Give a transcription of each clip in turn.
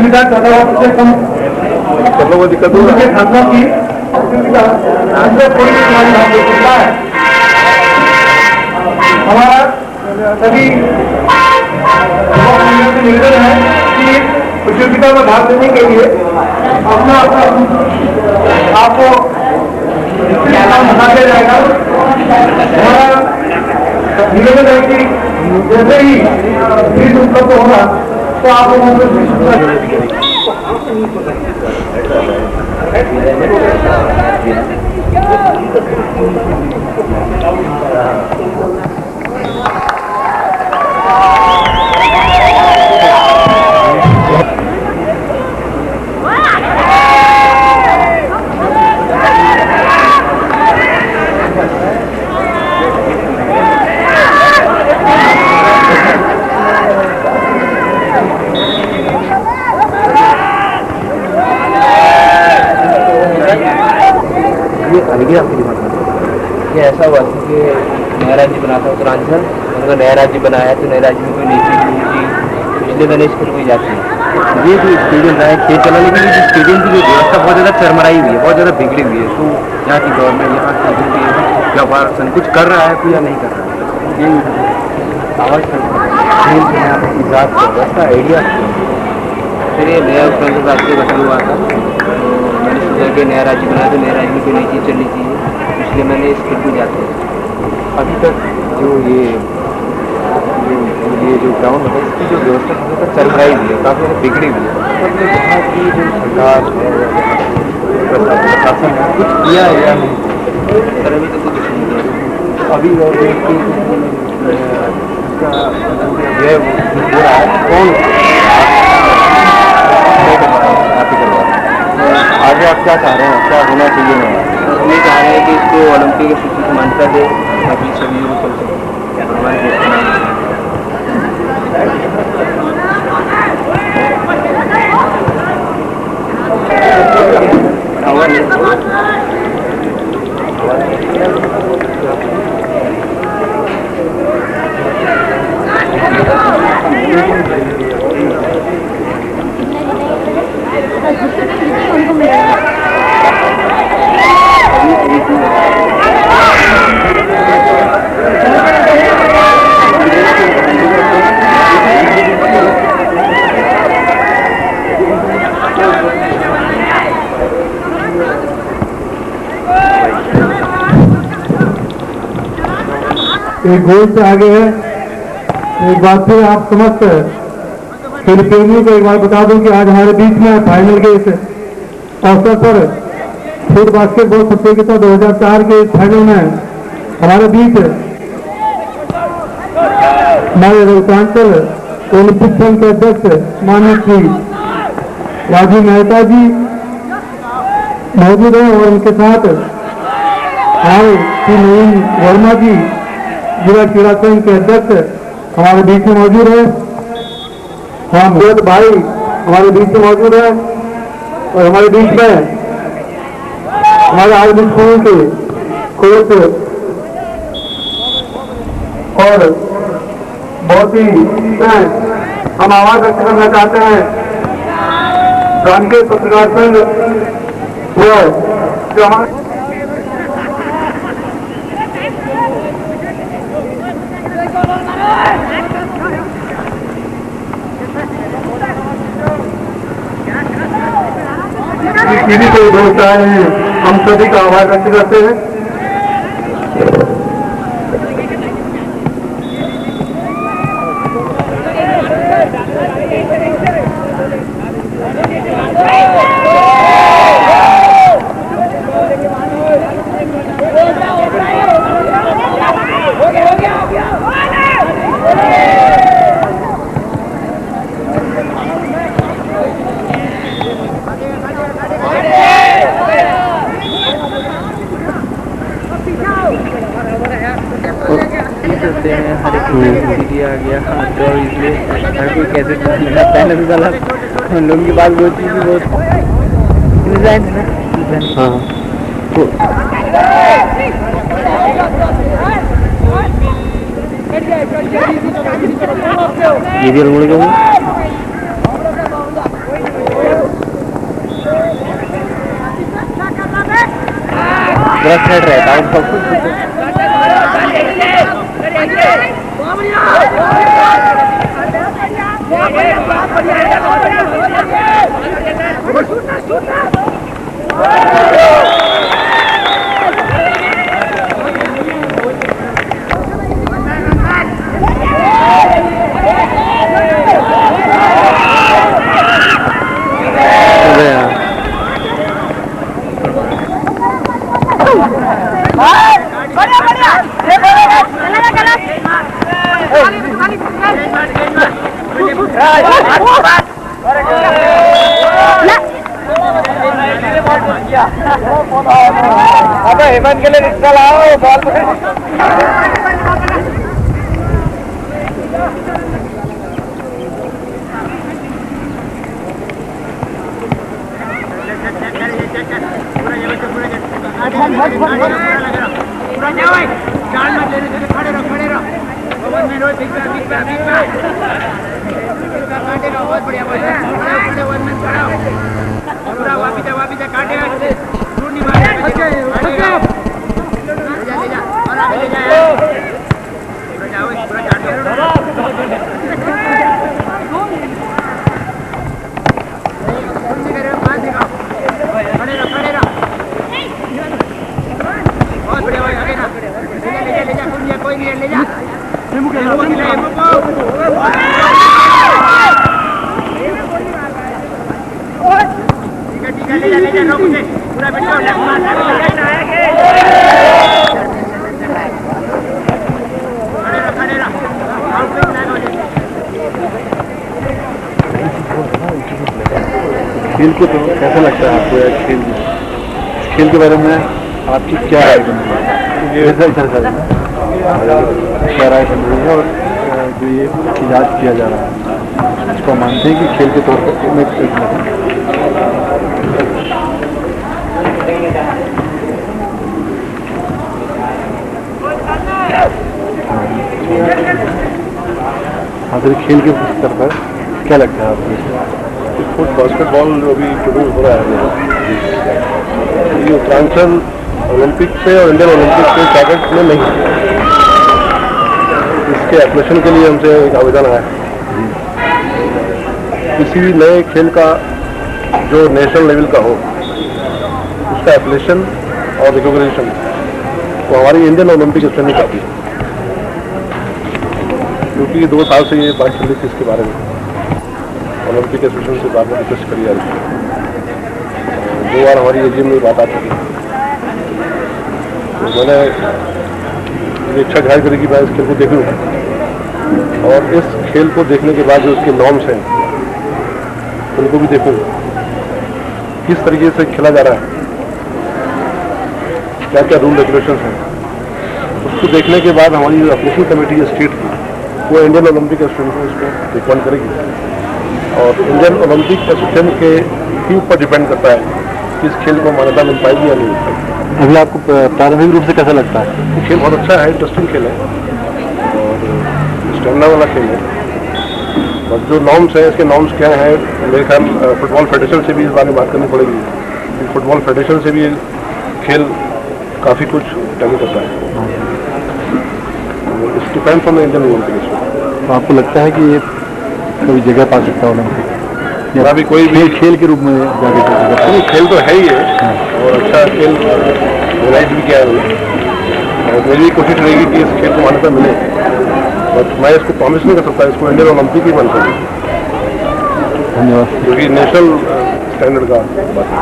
सुविधा 14 से कम चलो वो दिक्कत हो के छात्रों की सुविधा कोई हमारी यहाँ हो सकता है। हमारा सभी निवेदन है कि प्रतियोगिता में भाग लेने के लिए अपना आपको नाम बता दिया जाएगा। हमारा निवेदन है कि जैसे ही फीस उपलब्ध होगा तो आप लोगों को ये ऐसा हुआ था कि नया राज्य बना था उत्तरांचल, उन्होंने नया राज्य बनाया तो नए राज्य में कोई नई चीज नहीं थी, इसलिए मैंने स्कूल में जाती है। ये जो स्टेडियम रहा है खेल चलाने के लिए, स्टेडियम की जो व्यवस्था बहुत ज़्यादा चरमराई हुई है, बहुत ज़्यादा बिगड़ी हुई है। तो यहाँ की गवर्नमेंट, यहाँ की जो भी व्यापार कुछ कर रहा है तो या नहीं कर रहा है, ये आवाज़ खेल से आपकी जात व्यवस्था आइडिया। फिर ये नया उत्तरांचल राज्य गठन हुआ था, मैंने सोचा कि नया राज्य बनाया तो नया राज्य में कोई नई चीज़ चलनी चाहिए, इसलिए मैंने इस खेल को जाते हैं। अभी तक जो जो ग्राउंड है इसकी जो व्यवस्था है तो चल रही हुई है, काफ़ी ज़्यादा बिगड़ी हुई है। तो यहाँ की जो सरकार प्रशासन है कुछ किया है या नहीं? सर अभी तो कुछ नहीं किया। अभी और व्यय हो रहा है, कौन आगे आप क्या चाह रहे हैं, क्या होना चाहिए? हम ये चाह रहे हैं कि इसको ओलंपिक सूची की मान्यता दे ताकि सभी लोग चल सकें। एक गोल से आगे है। एक बात फिर आप समझते हैं, फिर प्रेमियों को एक बार बता दूं कि आज हमारे बीच में फाइनल के इस अवसर पर फुट बास्केटबॉल प्रतियोगिता 2004 के फाइनल में हमारे बीच हमारे उत्तरांचल ओलंपिक संघ के अध्यक्ष माननीय श्री राजीव मेहता जी मौजूद हैं और उनके साथ हमारे श्री नवीन वर्मा जी जिला क्रीड़ा संघ के अध्यक्ष हमारे बीच में मौजूद है। हम बोध भाई हमारे बीच में मौजूद है और हमारे बीच में हमारे आर्मी स्कूल के कोच और बहुत ही हम आवाज व्यक्त करना चाहते हैं रामकेश पत्रकार संघ जो हमारे टीवी के दोस्त आए हैं, हम सभी का आभार व्यक्त करते हैं। हर एक आ गया तो इसलिए हर कोई कैसे पहले तो साला हम लोगों की बात बहुत चीज़ बहुत डिजाइन है ना। हाँ तो ये भी अलग थोड़ा थ्रेड रहता है सब कुछ। अबे हेमंत के लिए रिक्शा लाओ बॉल बहुत बढ़िया पूरा वापिस काटेगा नहीं मारेगा ले जा और आगे ले जा पूरा जाओ पूरा काट खड़े रहो बहुत बढ़िया भाई आगे ना ले जा कोई नहीं ले जा ठीक है ले जा रोक दे पूरा बिल्कुल खड़े रहो खेल को तो कैसा लगता है आपको यार खेल के बारे में आपकी क्या राय बन रही है? क्या राय बन रही है और जो ये इलाज किया जा रहा है इसको मानते हैं कि खेल के तौर पर में फिर खेल के स्तर पर क्या लगता है आपको? बास्केटबॉल अभी शुरू हो रहा है ये उत्तरांचल ओलंपिक से और इंडियन ओलंपिक के कैडेट में नहीं, इसके एप्लीकेशन के लिए हमसे एक आवेदन आया है। किसी भी नए खेल का जो नेशनल लेवल का हो उसका एप्लीकेशन और रिकॉग्निशन तो हमारी इंडियन ओलंपिक स्टैंडिंग करती है, क्योंकि 2 साल से ये बात चल रही थी इसके बारे में। ओलंपिक एसोसिएशन से बात में रिक्वेस्ट करी जा रही है, 2 बार हमारी एजीएम में बात आ चुकी है। तो मैंने इच्छा जाहिर करी कि मैं इस खेल को देखूँ और इस खेल को देखने के बाद जो उसके नॉर्म्स हैं उनको भी देखूँ, किस तरीके से खेला जा रहा है, क्या क्या रूल रेगुलेशन हैं, उसको देखने के बाद हमारी जो एप्लीकेशन कमेटी है स्टेट की वो इंडियन ओलंपिक एसोसिएशन को उसको रिकमेंड करेगी और इंडियन ओलंपिक एसोसिएशन के ऊपर डिपेंड करता है कि इस खेल को मान्यता मिल पाएगी या नहीं मिल पाएगी। अभी आपको प्रारंभिक रूप से कैसा लगता है? ये खेल बहुत अच्छा है, इंटरेस्टिंग खेल है और स्टेमिना वाला खेल है, और जो नॉर्म्स हैं इसके नॉर्म्स क्या हैं मेरे ख्याल फुटबॉल फेडरेशन से भी इस बारे में बात करनी पड़ेगी। फुटबॉल फेडरेशन से भी खेल काफ़ी कुछ टैली करता है, it's depends on the Indian Olympic. तो आपको लगता है कि ये कोई जगह पा सकता है ओलंपिक या अभी कोई भी खेल के रूप में जाके? खेल तो है ही है और अच्छा खेल ऑर्गेनाइज भी किया है और मेरी भी कोशिश रहेगी कि इस खेल को मान्यता मिले, बट मैं इसको प्रॉमिस नहीं कर सकता इसको इंडियन ओलंपिक ही बन सके। धन्यवाद। क्योंकि नेशनल स्टैंडर्ड का बात है,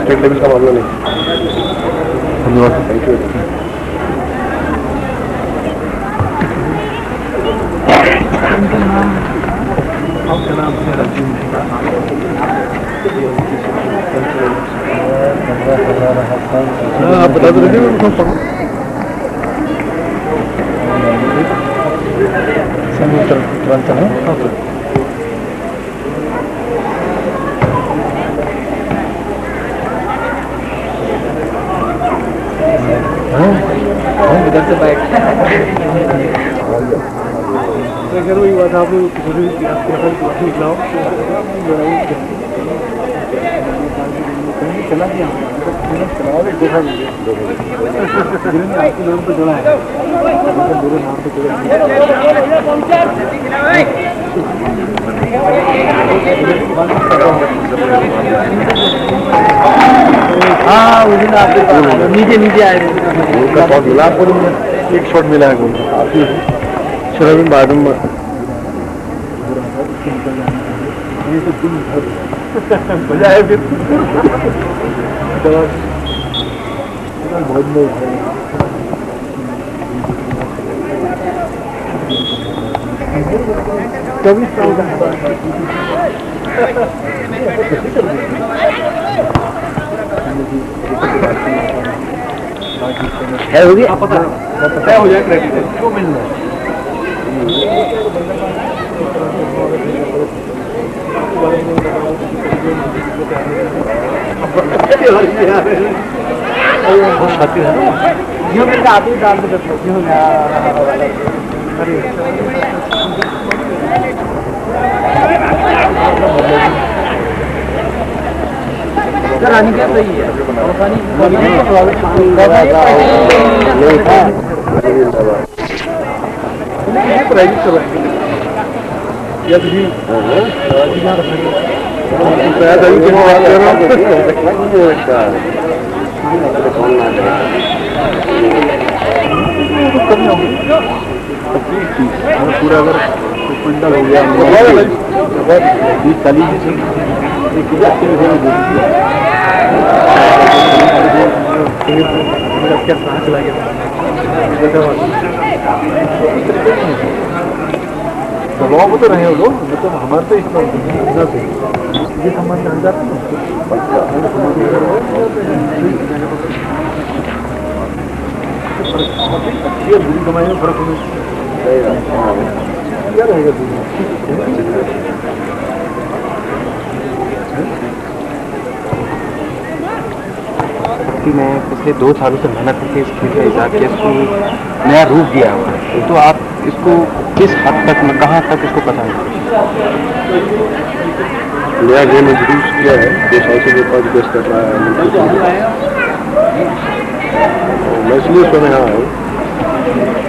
स्टेट लेवल का मामला नहीं। धन्यवाद। Thank you. आपका नाम है राजीव आप बता दो तुरंत है। इधर से बैठ अगर वही बात आप निकला हो चला दिया देखा आपके लोगों को जोड़ा है मेरे नाम पे हाँ उस दिन आपके नीचे नीचे आए उनका शॉट मिला आपको एक शॉट मिला है काफी चलो बाद में मजा आया फिर बहुत चौबीस साल का है होगी आप पता हो जाए क्रेडिट क्यों मिलना बहुत शातिर है क्यों मेरे आदमी डाल दे क्यों रानी क्या सही है या किसी पूरा अगर क्विंटल हो गया 20-40 दबाव को तो रहे हो लोग मतलब हमारे तो इसमें ये सम्मान जान जाते हैं बुरी कमाई में फर्क क्या रहेगा कि मैं पिछले 2 सालों से मेहनत करके इस खेल का इजाद किया, इसको नया रूप दिया हुआ है, तो आप इसको किस हद तक में कहाँ तक इसको पसंद है? नया गेम इंट्रोड्यूस किया है 2 साल से मेरे पास बेस्ट कर रहा है मैं इसलिए उसमें यहाँ आया हूँ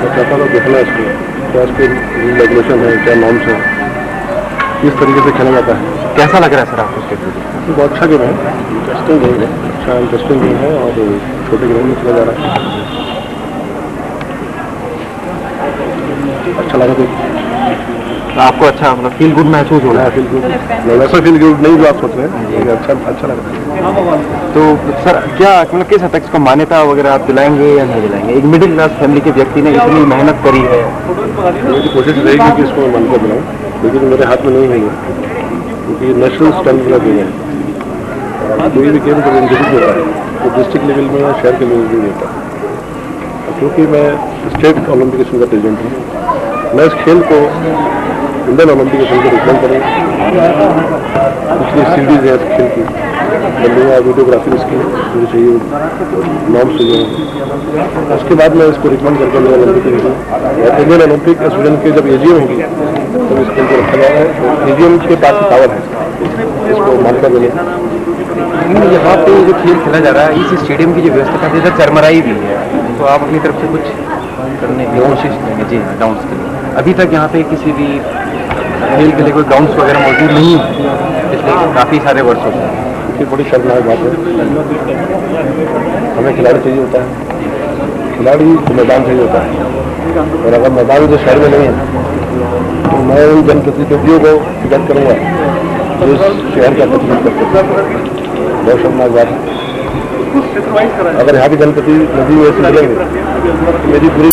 मैं चाहता था देखना इसको क्या इसके रूल रेगुलेशन है क्या नॉर्म्स है किस तरीके से खेला जाता है। कैसा लग रहा है सर आपको उसके थ्रू? बहुत अच्छा गेम है इंटरेस्टिंग गेम है अच्छा इंटरेस्टिंग गेम है और छोटे गेम में खेला जा रहा है अच्छा लगा तो आपको अच्छा मतलब फील गुड महसूस हो रहा है? फील गुड वैसा फील गुड नहीं जो आप सोच रहे हैं अच्छा अच्छा लग रहा है। तो सर क्या मतलब किस हद तक इसको मान्यता वगैरह आप दिलाएंगे या नहीं दिलाएंगे? एक मिडिल क्लास फैमिली के व्यक्ति ने इतनी मेहनत करी है, मेरी कोशिश रहेगी कि इसको मैं मान्यता दिलाऊँ लेकिन मेरे हाथ में नहीं है क्योंकि नेशनल स्टैंडर्ड का गेम है कोई भी गेम जब इंट्रोड्यूस होता है तो डिस्ट्रिक्ट लेवल में या शहर के लेवल में होता है क्योंकि मैं स्टेट ओलंपिक एसोसिएशन का प्रेसिडेंट हूँ मैं इस खेल को इंडियन ओलंपिक एसोसिएशन को रिकमेंड करूँगा पिछली सीरीज है इस खेल की बंदूंगा वीडियोग्राफी इसकी मुझे चाहिए नॉर्म्स चाहिए उसके बाद मैं इसको रिकमेंड करके इंडियन ओलंपिक एसोसिएशन के जब एजीएम होगी तब इस खेल को रखा जाएगा एजीएम के पास पावर है इसको मान्यता देने। यहाँ पे जो खेल खेला जा रहा है इस स्टेडियम की जो व्यवस्था काफी ज़्यादा चरमराई भी है, तो आप अपनी तरफ से कुछ करने की कोशिश करेंगे? जी हाँ, ग्राउंड्स के लिए अभी तक यहाँ पे किसी भी खेल के लिए कोई ग्राउंड्स वगैरह मौजूद नहीं है पिछले काफ़ी सारे वर्षों से। ये बड़ी शर्मनाक बात है हमें खिलाड़ी चाहिए होता है खिलाड़ी को मैदान चाहिए होता है और अगर मैदान जो शहर में नहीं है तो मैं उन जनप्रतिनिधियों को टिकट करूँगा जो इस शहर का प्रतिनिधित्व करते हैं बहुत शर्मनाक बात है। अगर यहाँ के जनप्रतिनिधि ऐसे मिलेंगे मेरी पूरी